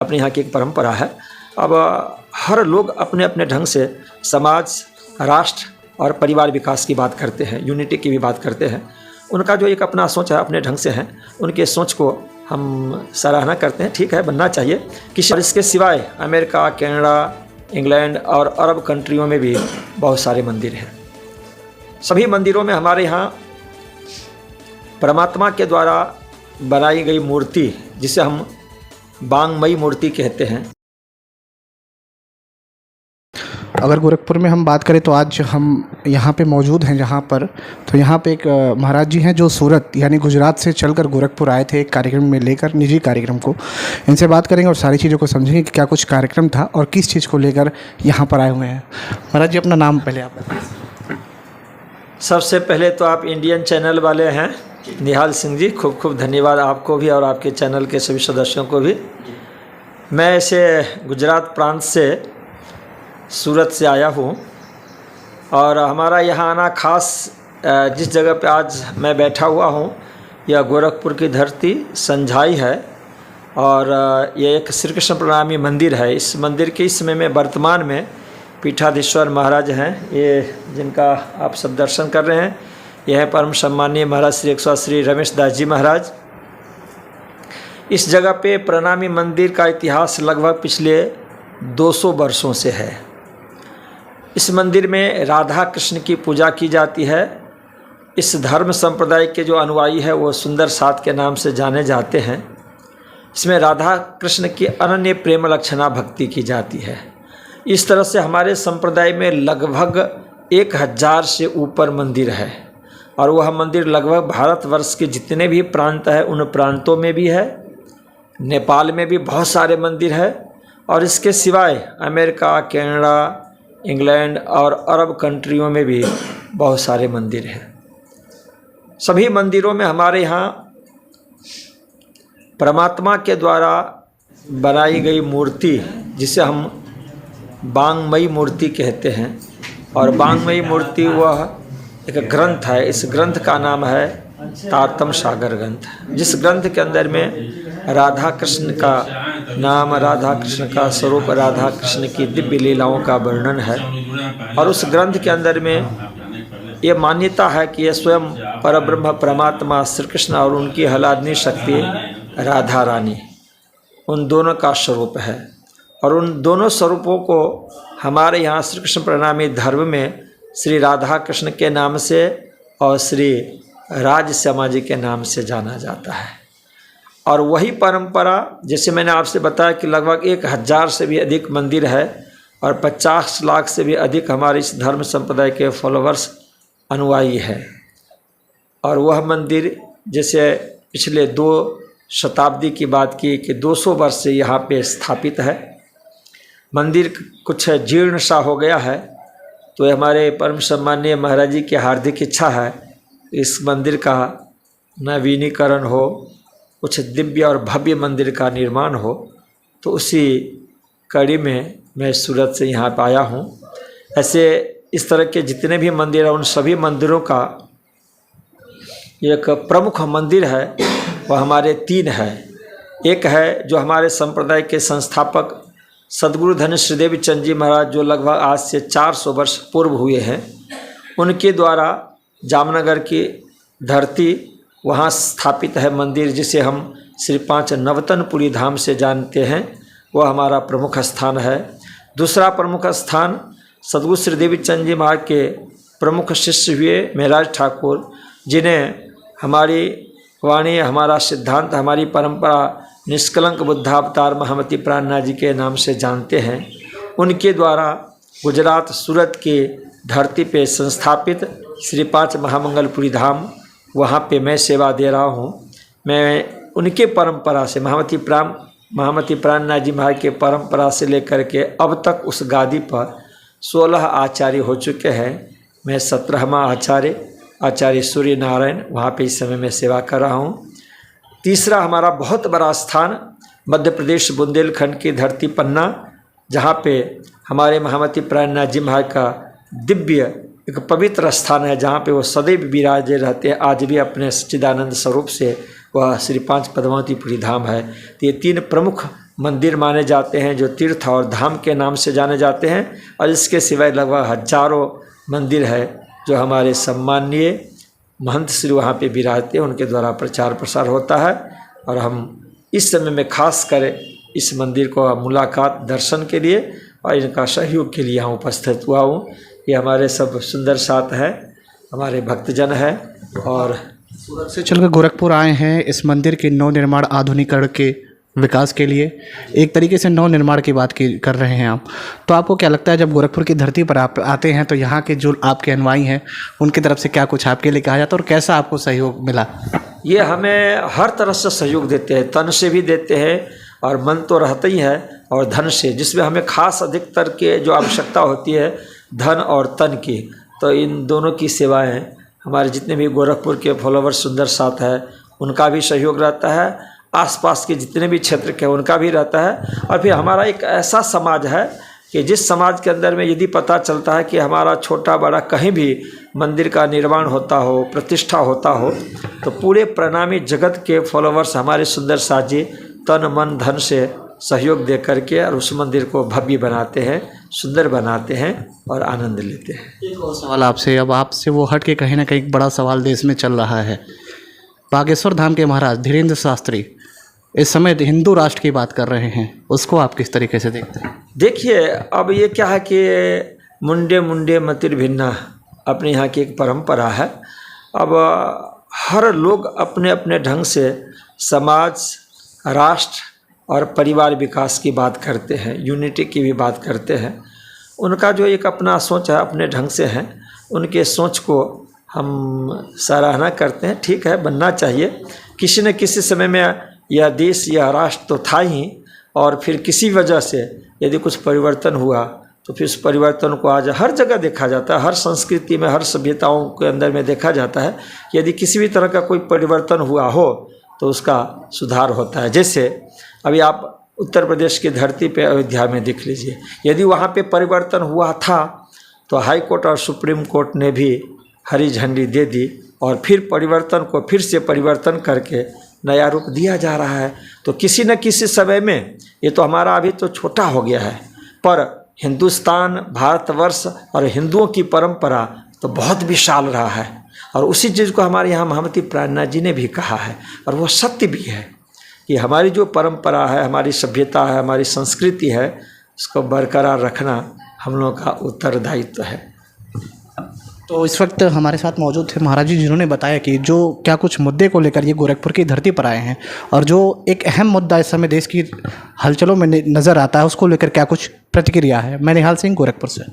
अपने यहाँ की एक परंपरा है। अब हर लोग अपने अपने ढंग से समाज, राष्ट्र और परिवार विकास की बात करते हैं, यूनिटी की भी बात करते हैं। उनका जो एक अपना सोच है, अपने ढंग से है, उनके सोच को हम सराहना करते हैं। ठीक है, बनना चाहिए किसी। और इसके सिवाय अमेरिका, कनाडा, इंग्लैंड और अरब कंट्रियों में भी बहुत सारे मंदिर हैं। सभी मंदिरों में हमारे यहाँ परमात्मा के द्वारा बनाई गई मूर्ति, जिसे हम बांगमई मूर्ति कहते हैं। अगर गोरखपुर में हम बात करें तो आज हम यहाँ पे मौजूद हैं जहाँ पर, तो यहाँ पे एक महाराज जी हैं जो सूरत यानी गुजरात से चलकर गोरखपुर आए थे एक कार्यक्रम में लेकर, निजी कार्यक्रम को। इनसे बात करेंगे और सारी चीज़ों को समझेंगे कि क्या कुछ कार्यक्रम था और किस चीज़ को लेकर यहाँ पर आए हुए हैं। महाराज जी, अपना नाम पहले आप बताइए। सबसे पहले तो आप इंडियन चैनल वाले हैं, निहाल सिंह जी, खूब खूब धन्यवाद आपको भी और आपके चैनल के सभी सदस्यों को भी। मैं ऐसे गुजरात प्रांत से, सूरत से आया हूँ और हमारा यहाँ आना खास जिस जगह पे आज मैं बैठा हुआ हूँ, यह गोरखपुर की धरती संझाई है और ये एक श्री कृष्ण प्रणामी मंदिर है। इस मंदिर के इस समय में वर्तमान में पीठाधीश्वर महाराज हैं, ये जिनका आप सब दर्शन कर रहे हैं, यह है परम सम्मानीय महाराज श्री 108 श्री रमेश दास जी महाराज। इस जगह पे प्रणामी मंदिर का इतिहास लगभग पिछले 200 वर्षों से है। इस मंदिर में राधा कृष्ण की पूजा की जाती है। इस धर्म संप्रदाय के जो अनुयायी है वो सुंदर साथ के नाम से जाने जाते हैं। इसमें राधा कृष्ण की अनन्य प्रेम लक्षणा भक्ति की जाती है। इस तरह से हमारे संप्रदाय में लगभग 1000 से ऊपर मंदिर है और वह मंदिर लगभग भारतवर्ष के जितने भी प्रांत हैं उन प्रांतों में भी है। नेपाल में भी बहुत सारे मंदिर है और इसके सिवाय अमेरिका, कनाडा, इंग्लैंड और अरब कंट्रियों में भी बहुत सारे मंदिर हैं। सभी मंदिरों में हमारे यहाँ परमात्मा के द्वारा बनाई गई मूर्ति, जिसे हम बांगमई मूर्ति कहते हैं, और बांगमई मूर्ति वह एक ग्रंथ है। इस ग्रंथ का नाम है तारतम सागर ग्रंथ, जिस ग्रंथ के अंदर में राधा कृष्ण का नाम, राधा कृष्ण का स्वरूप, राधा कृष्ण की दिव्य लीलाओं का वर्णन है। और उस ग्रंथ के अंदर में ये मान्यता है कि यह स्वयं परब्रह्म परमात्मा श्री कृष्ण और उनकी आह्लादनी शक्ति राधा रानी, उन दोनों का स्वरूप है। और उन दोनों स्वरूपों को हमारे यहाँ श्री कृष्ण प्रणामी धर्म में श्री राधा कृष्ण के नाम से और श्री राज श्यामा जी के नाम से जाना जाता है। और वही परंपरा, जैसे मैंने आपसे बताया कि लगभग 1000 से भी अधिक मंदिर है और 50 लाख से भी अधिक हमारे इस धर्म संप्रदाय के फॉलोवर्स, अनुयायी है। और वह मंदिर जैसे पिछले 2 शताब्दी की बात की कि 200 वर्ष से यहाँ पे स्थापित है। मंदिर कुछ जीर्ण सा हो गया है, तो हमारे परम सम्मानीय महाराज जी की हार्दिक इच्छा है इस मंदिर का नवीनीकरण हो, कुछ दिव्य और भव्य मंदिर का निर्माण हो। तो उसी कड़ी में मैं सूरत से यहाँ पर आया हूँ। ऐसे इस तरह के जितने भी मंदिर हैं उन सभी मंदिरों का एक प्रमुख मंदिर है, वह हमारे 3 है। एक है जो हमारे संप्रदाय के संस्थापक सद्गुरु धन्य श्रीदेव चंद जी महाराज, जो लगभग आज से 400 वर्ष पूर्व हुए हैं, उनके द्वारा जामनगर की धरती वहाँ स्थापित है मंदिर, जिसे हम श्री 5 नवतनपुरी धाम से जानते हैं। वह हमारा प्रमुख स्थान है। दूसरा प्रमुख स्थान सद्गुरु श्रीदेव चंद जी महाराज के प्रमुख शिष्य हुए महराज ठाकुर, जिन्हें हमारी वाणी, हमारा सिद्धांत, हमारी परंपरा निष्कलंक बुद्धावतार महामती प्राणनाथ जी के नाम से जानते हैं। उनके द्वारा गुजरात सूरत की धरती पे संस्थापित श्री 5 महामंगलपुरी धाम, वहाँ पे मैं सेवा दे रहा हूँ। मैं उनके परंपरा से महामती प्राणनाथ जी महाराज के परंपरा से लेकर के अब तक उस गादी पर 16 आचार्य हो चुके हैं। मैं 17वां आचार्य सूर्य नारायण वहाँ पे इस समय में सेवा कर रहा हूँ। तीसरा हमारा बहुत बड़ा स्थान मध्य प्रदेश बुंदेलखंड की धरती पन्ना, जहाँ पे हमारे महामती प्राणनाथ जी महाराज का दिव्य एक पवित्र स्थान है, जहाँ पे वो सदैव विराजे रहते हैं। आज भी अपने सच्चिदानंद स्वरूप से वह श्री 5 पद्मावतीपुरी धाम है। तो ये 3 प्रमुख मंदिर माने जाते हैं, जो तीर्थ और धाम के नाम से जाने जाते हैं। और इसके सिवाय लगभग हजारों मंदिर है जो हमारे सम्माननीय महंत श्री वहाँ पे विराजते हैं, उनके द्वारा प्रचार प्रसार होता है। और हम इस समय में खास कर इस मंदिर को मुलाकात दर्शन के लिए और इनका सहयोग के लिए यहाँ उपस्थित हुआ हूँ। ये हमारे सब सुंदर साथ है, हमारे भक्तजन है। और सूरत से चलकर गोरखपुर आए हैं इस मंदिर के नवनिर्माण आधुनिकीकरण के विकास के लिए। एक तरीके से नवनिर्माण की बात कर रहे हैं आप, तो आपको क्या लगता है जब गोरखपुर की धरती पर आप आते हैं तो यहाँ के जो आपके अनुयायी हैं उनकी तरफ से क्या कुछ आपके लिए कहा जाता है और कैसा आपको सहयोग मिला? ये हमें हर तरह से सहयोग देते हैं, तन से भी देते हैं और मन तो रहता ही है, और धन से, जिसमें हमें खास अधिकतर के जो आवश्यकता होती है धन और तन की, तो इन दोनों की सेवाएं हमारे जितने भी गोरखपुर के फॉलोवर्स सुंदर साथ है उनका भी सहयोग रहता है, आसपास के जितने भी क्षेत्र के उनका भी रहता है। और फिर हमारा एक ऐसा समाज है कि जिस समाज के अंदर में यदि पता चलता है कि हमारा छोटा बड़ा कहीं भी मंदिर का निर्माण होता हो, प्रतिष्ठा होता हो, तो पूरे प्रणामी जगत के फॉलोवर्स हमारे सुंदर साथ जी तन मन धन से सहयोग दे करके और उस मंदिर को भव्य बनाते हैं, सुंदर बनाते हैं और आनंद लेते हैं। एक और सवाल आपसे, अब आपसे वो हट के कहीं ना कहीं एक बड़ा सवाल देश में चल रहा है। बागेश्वर धाम के महाराज धीरेन्द्र शास्त्री इस समय हिंदू राष्ट्र की बात कर रहे हैं, उसको आप किस तरीके से देखते हैं? देखिए, अब ये क्या है कि मुंडे मुंडे मतिर भिन्ना अपने यहाँ की एक परंपरा है। अब हर लोग अपने अपने ढंग से समाज, राष्ट्र और परिवार विकास की बात करते हैं, यूनिटी की भी बात करते हैं। उनका जो एक अपना सोच है अपने ढंग से है, उनके सोच को हम सराहना करते हैं। ठीक है, बनना चाहिए। किसी न किसी समय में यह देश, यह राष्ट्र तो था ही, और फिर किसी वजह से यदि कुछ परिवर्तन हुआ तो फिर उस परिवर्तन को आज हर जगह देखा जाता है, हर संस्कृति में, हर सभ्यताओं के अंदर में देखा जाता है कि यदि किसी भी तरह का कोई परिवर्तन हुआ हो तो उसका सुधार होता है। जैसे अभी आप उत्तर प्रदेश की धरती पे अयोध्या में देख लीजिए, यदि वहाँ पे परिवर्तन हुआ था तो हाई कोर्ट और सुप्रीम कोर्ट ने भी हरी झंडी दे दी और फिर परिवर्तन को फिर से परिवर्तन करके नया रूप दिया जा रहा है। तो किसी न किसी समय में, ये तो हमारा अभी तो छोटा हो गया है, पर हिंदुस्तान, भारतवर्ष और हिंदुओं की परंपरा तो बहुत विशाल रहा है। और उसी चीज़ को हमारे यहाँ महमती प्राणनाथ जी ने भी कहा है, और वो सत्य भी है कि हमारी जो परंपरा है, हमारी सभ्यता है, हमारी संस्कृति है, उसको बरकरार रखना हम लोगों का उत्तरदायित्व है। तो इस वक्त हमारे साथ मौजूद थे महाराज जी, जिन्होंने बताया कि जो क्या कुछ मुद्दे को लेकर ये गोरखपुर की धरती पर आए हैं और जो एक अहम मुद्दा इस समय देश की हलचलों में नज़र आता है, उसको लेकर क्या कुछ प्रतिक्रिया है। मैं निहाल सिंह, गोरखपुर से।